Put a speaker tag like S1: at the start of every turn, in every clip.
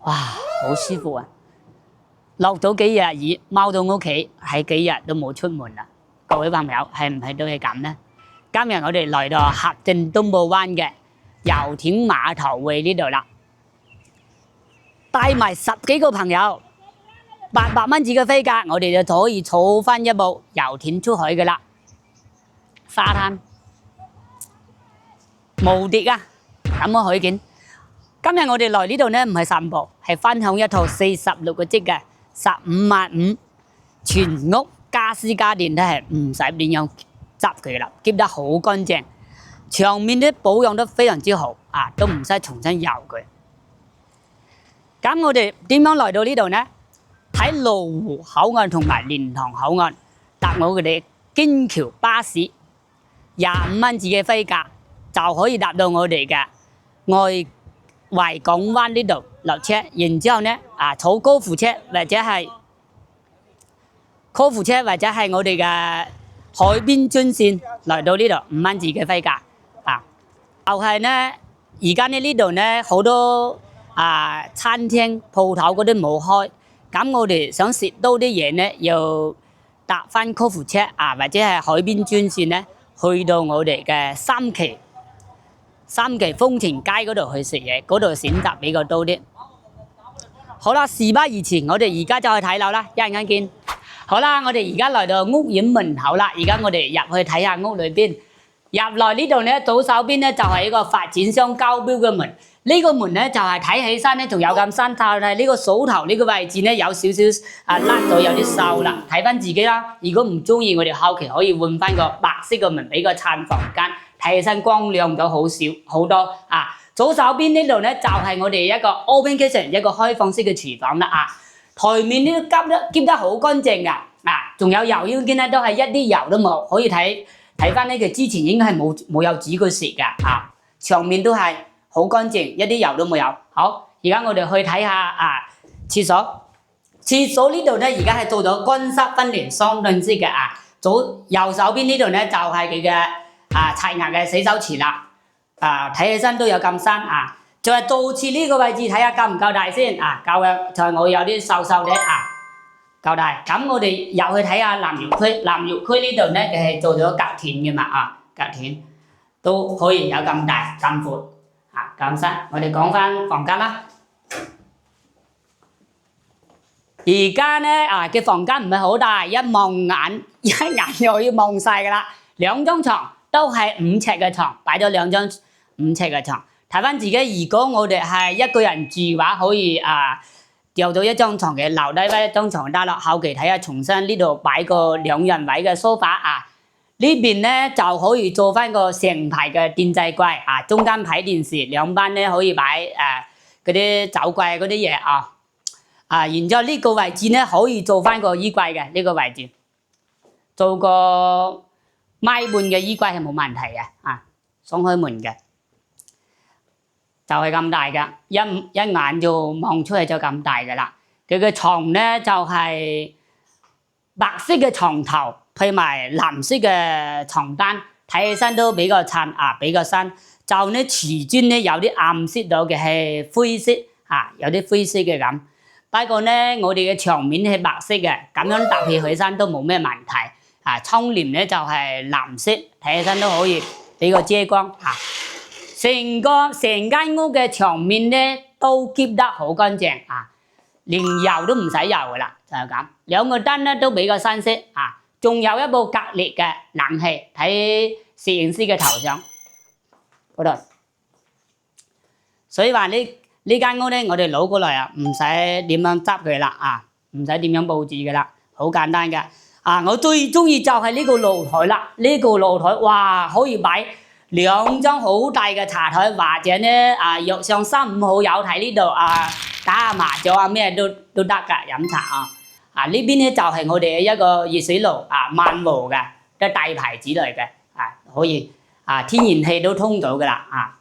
S1: 哇，好舒服啊！落咗幾日雨，踎到屋企，係幾日都冇出門啦。各位朋友，係唔係都係咁呢？今日我哋嚟到合正東部灣嘅遊艇碼頭位呢度啦，帶埋10幾個朋友，800蚊紙嘅飛價，我哋就可以坐翻一部遊艇出海嘅啦。沙灘無敵啊！咁嘅海景。今日我哋來呢度呢，唔係散步，係分享一套46個積嘅15.5萬，全屋家私家電都係唔使點樣執佢啦，keep得好乾淨，牆面都保養得非常之好啊，都唔使重新油佢。咁我哋點樣來到呢度呢？喺羅湖口岸同埋蓮塘口岸搭我哋京橋巴士，25蚊紙嘅飛價就可以搭到我哋嘅維港灣呢度落車，然之後呢坐高爾夫車或者係我哋嘅海邊專線來到呢度5蚊紙嘅飛價啊，就係呢而家呢度呢好多餐廳鋪頭嗰啲冇開，咁我哋想食多啲嘢呢，要搭翻高爾夫車或者係海邊專線呢，去到我哋嘅三期風情街嗰度去食嘢，嗰度選擇比較多啲。好啦，事不宜遲，我哋而家就去睇樓啦，一陣間見。好啦，我哋而家嚟到屋苑門口啦，而家我哋入去睇下屋裏邊。入嚟呢度呢，左手邊呢就係一個發展商交標嘅門。呢個門呢就係睇起身呢仲有咁新，但係呢個鎖頭呢個位置呢有少少甩咗，有啲銹啦，睇翻自己啦。如果唔中意，我哋後期可以換翻個白色嘅門俾個餐房間。睇起身光亮咗好多啊！左手邊呢度呢就係我哋一個 open kitchen， 一個開放式嘅廚房啦啊！台面呢都兼得好乾淨噶啊！仲有油煙機呢都係一啲油都冇，可以睇翻呢佢之前應該係冇有煮過食噶啊！牆面都係好乾淨，一啲油都冇有。好，而家我哋去睇下廁所。廁所呢度呢而家係做咗乾濕分離雙盾式嘅啊！右手邊呢度呢就係佢嘅刷牙嘅洗手池啦，睇起身都有咁新啊！就係坐廁呢個位置睇下夠唔夠大先啊？夠嘅，就係我有啲瘦嘅夠大。咁我哋入去睇下淋浴區，淋浴區呢度呢佢係做咗隔斷嘅嘛隔斷都可以有咁大咁闊咁新。我哋講翻房間啦，而家呢嘅房間唔係好大，一眼又要望晒噶啦，2張床。都係5尺嘅床，擺咗2張5尺嘅床。睇翻自己，如果我哋係一個人住嘅話，可以掉到1張床嘅，留低翻1張床得啦。後期睇下重新呢度擺個2人位嘅梳化呢邊呢就可以做翻個成排嘅電製櫃中間睇電視，兩邊呢可以擺嗰啲酒櫃嗰啲嘢然之後呢個位置呢可以做翻個衣櫃嘅呢個位置，做個米半嘅衣櫃係冇問題嘅雙開門嘅，就係咁大噶，一眼就望出去就咁大噶啦。佢嘅床呢就係白色嘅床頭配埋藍色嘅床單，睇起身都比較襯比較新。就呢瓷磚呢有啲暗色到嘅係灰色有啲灰色嘅咁。不過呢我哋嘅牆面係白色嘅，咁樣搭起身都冇咩問題。窗簾呢就係藍色，睇起身都可以俾個遮光成間屋嘅牆面呢都 keep 得好乾淨連油都唔使油噶啦，就係咁。2個燈呢都比較新色仲有一部格列嘅冷氣，睇攝影師嘅頭像嗰度。所以話呢間屋呢，我哋攞過嚟唔使點樣執佢啦唔使點樣佈置噶啦，好簡單嘅。我最中意就係呢個露台啦，呢個露台哇可以擺2張好大嘅茶台，或者呢約上3、5好友睇呢度打下麻雀咩都得噶，飲茶呢邊呢就係我哋一個熱水爐萬和嘅，都係大牌子嚟嘅可以天然氣都通到噶啦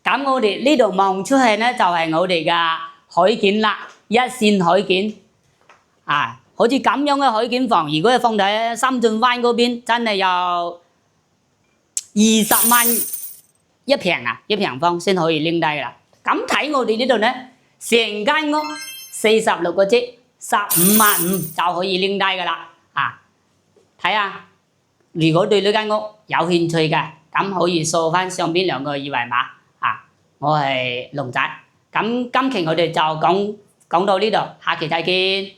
S1: 咁我哋呢度望出去呢就係我哋嘅海景啦，一線海景好似咁樣嘅海景房，如果係放喺深圳灣嗰邊，真係有20萬一平方先可以拎低啦。咁睇我哋呢度呢，成間屋46個折，15,500就可以拎低㗎啦。啊，睇下，如果對呢間屋有興趣嘅，咁可以掃翻上邊兩個二維碼。啊，我係龍仔，咁今期我哋就講到呢度，下期再見。